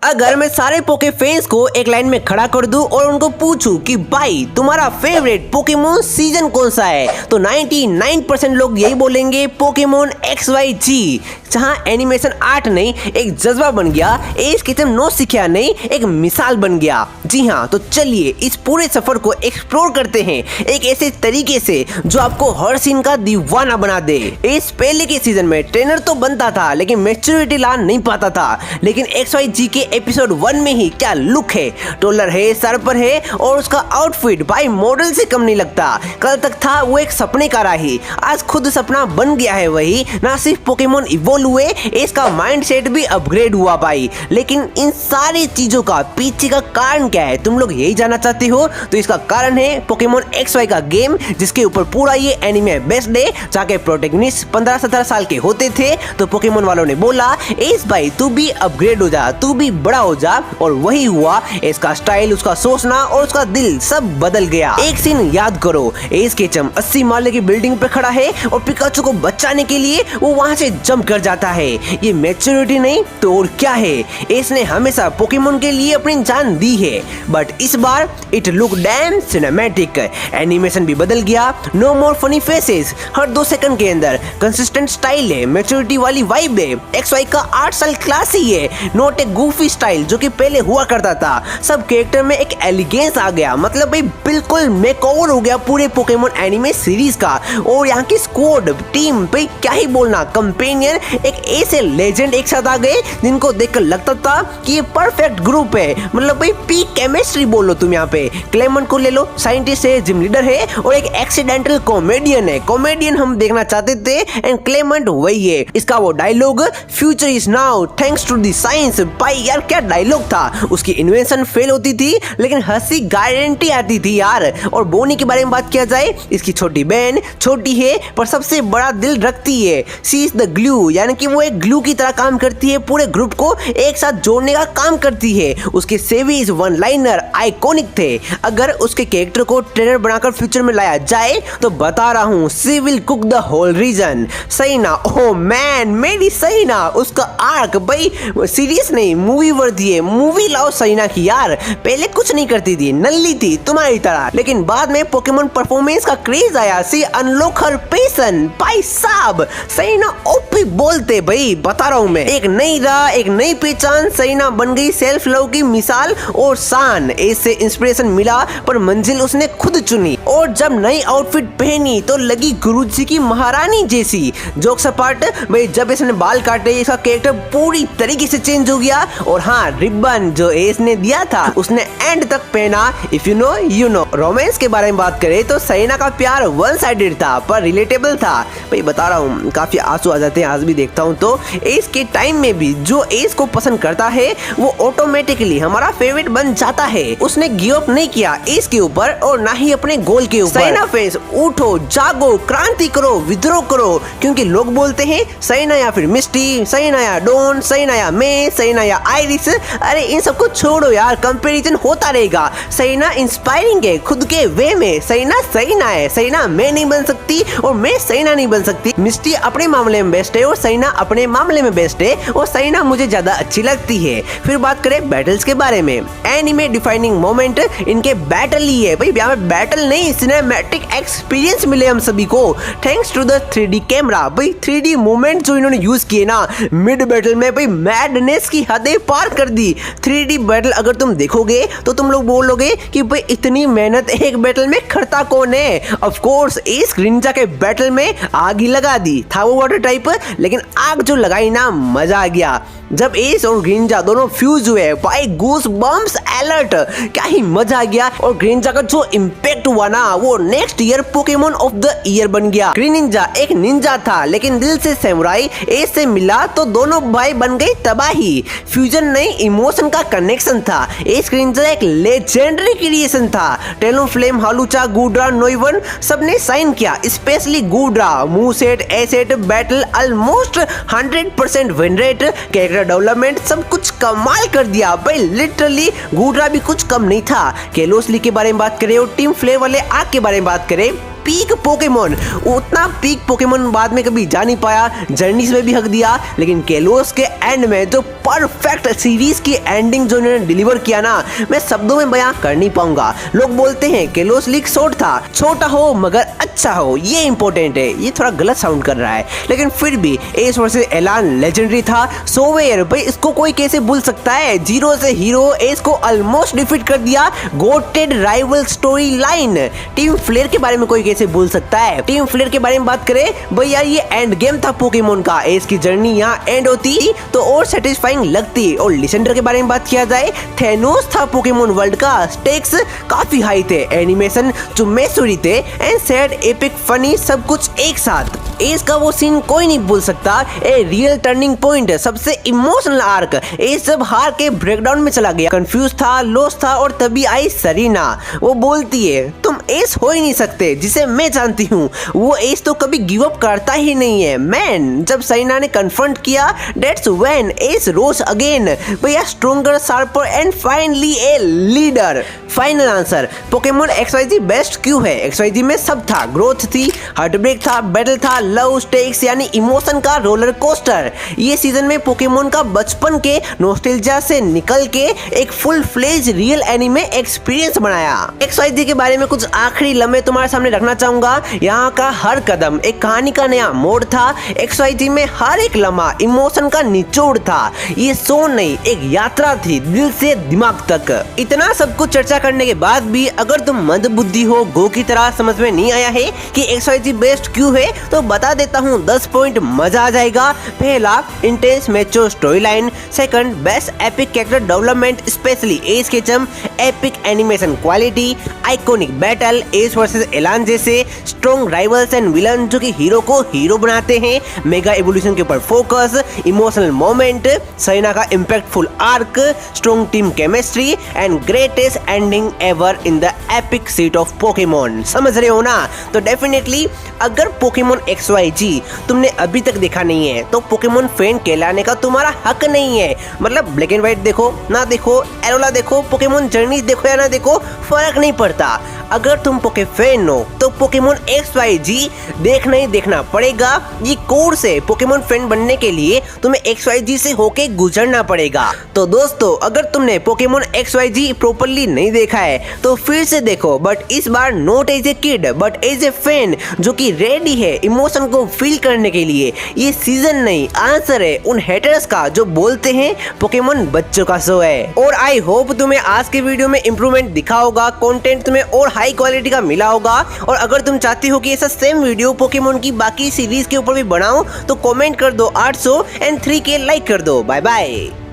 अगर मैं सारे पोके फैंस को एक लाइन में खड़ा कर दूं और उनको पूछूं कि भाई तुम्हारा फेवरेट पोकेमोन सीजन कौन सा है, तो 99% लोग यही बोलेंगे पोकेमोन XYZ। जहां एनिमेशन आर्ट नहीं एक जज्बा बन गया, एज कितम नो सीखा नहीं एक मिसाल बन गया। जी हाँ, तो चलिए इस पूरे सफर को एक्सप्लोर करते हैं एक ऐसे तरीके से जो आपको हर सीन का दीवाना बना दे। इस पहले के सीजन में ट्रेनर तो बनता था लेकिन मैच्योरिटी ला नहीं पाता था, लेकिन XYZ के एपिसोड 1 में ही क्या लुक है, टोलर है, सर पर है और उसका आउटफिट भाई मॉडल से कम नहीं लगता। कल तक था वो एक सपने का राही, आज खुद सपना बन गया है वही। ना सिर्फ पोकेमोन इवॉल्व हुए, इसका माइंडसेट भी अपग्रेड हुआ भाई। लेकिन इन सारी चीजों का पीछे का कारण क्या है, तुम लोग यही जानना चाहते हो? तो इसका कारण है पोकेमोन XY का गेम, जिसके ऊपर पूरा ये एनिमे बेस्ड है। जाके प्रोटैगनिस्ट 15-17 साल के होते थे तो पोकेमोन वालों ने बोला एस भाई तू भी अपग्रेड हो जा, तू भी बड़ा हो जा, और वही हुआ। इसका स्टाइल, उसका सोचना और उसका दिल सब बदल गया। एक सीन याद करो, एस केचम 80 माले की बिल्डिंग पे खड़ा है और पिकाचू को बचाने के लिए वो वहां से जंप कर जाता है। ये मैच्योरिटी नहीं तो और क्या है? एस ने हमेशा पोकेमोन के लिए अपनी जान दी है, बट इस बार it look damn cinematic. Animation भी बदल गया, नो मोर फनी फेसेस हर 2 सेकंड के अंदर, कंसिस्टेंट स्टाइल है, मैच्योरिटी वाली वाइब है। XY का 8 साल क्लासी है, नॉट ए गूफी स्टाइल जो कि पहले हुआ करता था। सब कैरेक्टर में एक एलिगेंस आ गया, मतलब भाई बिल्कुल मेकओवर हो गया पूरे पोकेमोन एनिमे सीरीज का। और यहाँ की स्क्वाड टीम भाई क्या ही बोलना, कंपेनियन एक ऐसे लेजेंड एक साथ आ गए जिनको देखकर लगता था कि ये परफेक्ट ग्रुप है। मतलब भाई पीक केमिस्ट्री बोलो तुम। यहाँ पे क्लेमेंट को ले लो, साइंटिस्ट है, जिम लीडर है और एक एक्सीडेंटल कॉमेडियन है। कॉमेडियन हम देखना चाहते थे एंड क्लेमेंट वही है। इसका वो dialogue future is now thanks to the science, भाई यार क्या डायलॉग था। उसकी इन्वेंशन फेल होती थी लेकिन हंसी गारंटी आती थी यार। और बोनी के बारे में बात किया जाए, इसकी छोटी बहन छोटी है पर सबसे बड़ा दिल रखती है। शी इज द ग्लू, यानी कि वो एक ग्लू की तरह काम करती है, पूरे ग्रुप को एक साथ जोड़ने का काम करती है। उसके सेवीज वन लाइनर आइकॉनिक थे। अगर उसके कैरेक्टर को ट्रेनर बनाकर फ्यूचर में लाया जाए तो बता रहा हूँ she will cook the whole region. सही ना? ओह मैन, मेरी सही ना, उसका आर्क भाई सीरीज नहीं मूवी वर्दी है। मूवी लाओ सहीना की यार। पहले कुछ नहीं करती थी, नल्ली थी तुम्हारी तरह, लेकिन बाद में पोकेमोन परफॉर्मेंस का क्रेज आया, सी अनलॉक हर पैशन। भाई साहब सहीना ओपी बोलते भाई, बता रहा हूँ मैं। एक नई राह, एक नई पहचान, सहीना बन गई सेल्फ लव की मिसाल और शान। इससे इंस्पिरेशन मिला पर मंजिल उसने खुद चुनी। और जब नई आउटफिट पहनी तो लगी गुरुजी की महारानी जैसी। जोक्स अपार्ट भाई, जब इसने बाल काटे इसका कैरेक्टर पूरी तरीके से चेंज हो गया। और हाँ, रिबन जो एस ने दिया था उसने एंड तक पहना। If you know you know. Romance के बारे में बात करें तो सहीना का प्यार वन साइडेड था पर रिलेटेबल था भाई, बता रहा हूँ काफी आंसू आ जाते हैं आज भी देखता हूँ तो। एस के टाइम में भी जो एस को पसंद करता है वो ऑटोमेटिकली हमारा फेवरेट बन जाता है। उसने गिव अप नहीं किया एस के ऊपर और ना ही अपने गोल के ऊपर। सहीना फैंस उठो, जागो, क्रांति करो, विद्रोह करो, क्योंकि लोग बोलते हैं सहीना या फिर मिस्टी, सहीना या डॉन, सहीना या मे, सहीना या आइरिस। अरे इन सबको छोड़ो यार, कंपैरिजन होता रहेगा। सहीना इंस्पायरिंग है खुद के वे में। सहीना सहीना है, सहीना मैं नहीं बन सकती और मैं सहीना नहीं बन सकती। मिस्टी अपने मामले में बेस्ट है और सहीना अपने मामले में बेस्ट है और सहीना मुझे ज्यादा अच्छी लगती है। फिर बात करें बैटल्स के बारे में, एनिमे डिफाइनिंग मोमेंट इनके बैटल ही है भाई। यहाँ पे बैटल नहीं, सिनेमैटिक एक्सपीरियंस मिले हम सभी को thanks to the 3D camera. भाई 3D मूवमेंट जो इन्होंने यूज किए ना मिड बैटल में, भाई मैडनेस की हदें पार कर दी। 3D बैटल अगर तुम देखोगे तो तुम लोग बोलोगे कि भाई इतनी मेहनत एक बैटल में करता कौन है? ऑफ कोर्स इस ग्रिंजा के बैटल में आग ही लगा दी था वो वाटर टाइप, लेकिन आग जो लगाई ना मजा आ गया। जब एस और ग्रिंजा दोनों फ्यूज हुए भाई, गूस बम्प्स अलर्ट, क्या ही मजा आ गया। और ग्रिंजा का जो इम्पैक्ट हुआ ना वो next year Pokemon of the year बन गया। ग्रीनिंजा एक निंजा था लेकिन दिल से सैमुराई। एस से मिला तो दोनों भाई बन गई तबाही। फ्यूजन नहीं, इमोशन का कनेक्शन था। एस ग्रिंजा एक लेजेंडरी क्रिएशन था। टेलोफ्लेम, हालूचा, गुड्रा, नोइवन सबने साइन किया, specially Goodra. Move set, asset, battle almost 100% win rate, character development सब कुछ कमाल कर दिया भाई। लिटरली गुड्रा भी कुछ कम नहीं था। केलोसली के बारे में बात करें और टीम फ्लेयर वाले आग के बारे में बात करें पीक पोकेमोन। उतना पीक पोकेमोन बाद में कभी जा नहीं पाया, जर्नीज में भी हक दिया, लेकिन केलोस के एंड में जो परफेक्ट सीरीज की एंडिंग जो इन्होंने डिलीवर किया ना, मैं शब्दों में बयां कर नहीं पाऊंगा। लोग बोलते हैं केलोस लीग शॉर्ट था, छोटा हो मगर अच्छा हो, ये इंपॉर्टेंट है। ये थोड़ा गलत साउंड कर रहा है, लेकिन फिर भी एस वर्सेस एलान लेजेंडरी था। सोवेयर भाई इसको कोई कैसे भूल सकता है, जीरो से हीरो एस को ऑलमोस्ट डिफीट कर दिया। Goated rival storyline. Team Flare के बारे में कोई कैसे भूल सकता है। टीम फ्लेयर के बारे में बात करें भाई यार, ये एंड गेम था पोकेमोन का। एस की जर्नी यहाँ एंड होती तो और सेटिस्फाइंग लगती। और लिसेंडर के बारे में बात किया जाए, थेनोस था पोकेमोन वर्ल्ड का। स्टेक्स काफी हाई थे, एनिमेशन चुम्मेसुरी थे, एंड सैड एपिक फनी सब कुछ एक साथ। एस का वो सीन कोई नहीं भूल सकता, ए रियल टर्निंग पॉइंट, सबसे इमोशनल आर्क। एस जब हार के ब्रेकडाउन में चला गया, कंफ्यूज था, लॉस था, और तभी आई सरीना। वो बोलती है तुम एस हो ही नहीं सकते, जिसे मैं जानती हूँ। वो एस तो कभी गिव अप करता ही नहीं है मैन। जब सरीना ने कन्फ्रंट किया, that's when Ash rose again. भैया stronger, sharper and finally a leader. Final answer, Pokemon XYZ best क्यों है? XYZ में सब था, ग्रोथ थी, हार्टब्रेक था, बैटल था, लव, स्टेक्स यानी इमोशन का रोलर कोस्टर। ये सीजन में पोकेमोन का बचपन के नॉस्टैल्जिया से निकल के एक full fledge real anime experience बनाया। XYZ के बारे में कुछ आखिरी लम्हे तुम्हारे सामने रखना चाहूंगा। यहाँ का हर कदम एक कहानी का नया मोड़ था। XYZ में हर एक लम्हा इमोशन का निचोड़ था। ये शो नहीं, एक यात्रा थी दिल से दिमाग तक। इतना सब कुछ चर्चा करने के बाद भी अगर तुम मंदबुद्धि हो, गो की तरह समझ में नहीं आया है कि XYZ बेस्ट क्यों है, तो बता देता हूँ 10 पॉइंट, मजा आ जाएगा। पहला, intense mature story line. Second, best epic character development specially S के चम, epic animation quality, iconic battle, S versus एलान जैसे स्ट्रॉन्ग राइवल्स एंड विलन जो कि हीरो को हीरो बनाते हैं, मेगा एवोल्यूशन के ऊपर फोकस, इमोशनल मोमेंट, सरीना का impactful arc, strong team chemistry and greatest ending ever in the epic seat of Pokemon. समझ रहे हो ना? तो डेफिनेटली अगर पोकेमोन XYZ तुमने अभी तक देखा नहीं है तो पोकेमोन फैन कहलाने का तुम्हारा हक नहीं है। मतलब ब्लैक एंड व्हाइट देखो ना देखो, एरोला देखो, पोकेमोन जर्नी देखो या ना देखो, फर्क नहीं पड़ता। अगर तुम पोके फैन हो तो पोकेमोन XYZ देखना ही देखना पड़ेगा। ये कोर्स है, पोकेमोन फैन बनने के लिए तुम्हें XYZ से होके गुजरना पड़ेगा। तो दोस्तों अगर तुमने पोकेमोन XYZ प्रॉपर्ली नहीं देखा है तो फिर से देखो, बट इस बार not as a kid but as a fan जो कि रेडी है इमोशन को फील करने के लिए। ये सीजन नहीं, आंसर है उन हेटर्स का जो बोलते हैं पोकेमोन बच्चों का शो है। और आई होप तुम्हें आज के वीडियो में इंप्रूवमेंट दिखा होगा, कंटेंट तुम्हें और हाई क्वालिटी का मिला होगा। और अगर तुम चाहती हो कि ऐसा सेम वीडियो पोकेमोन की बाकी सीरीज के ऊपर भी बनाऊं तो कमेंट कर दो 800 एंड 3K लाइक कर दो। Bye bye.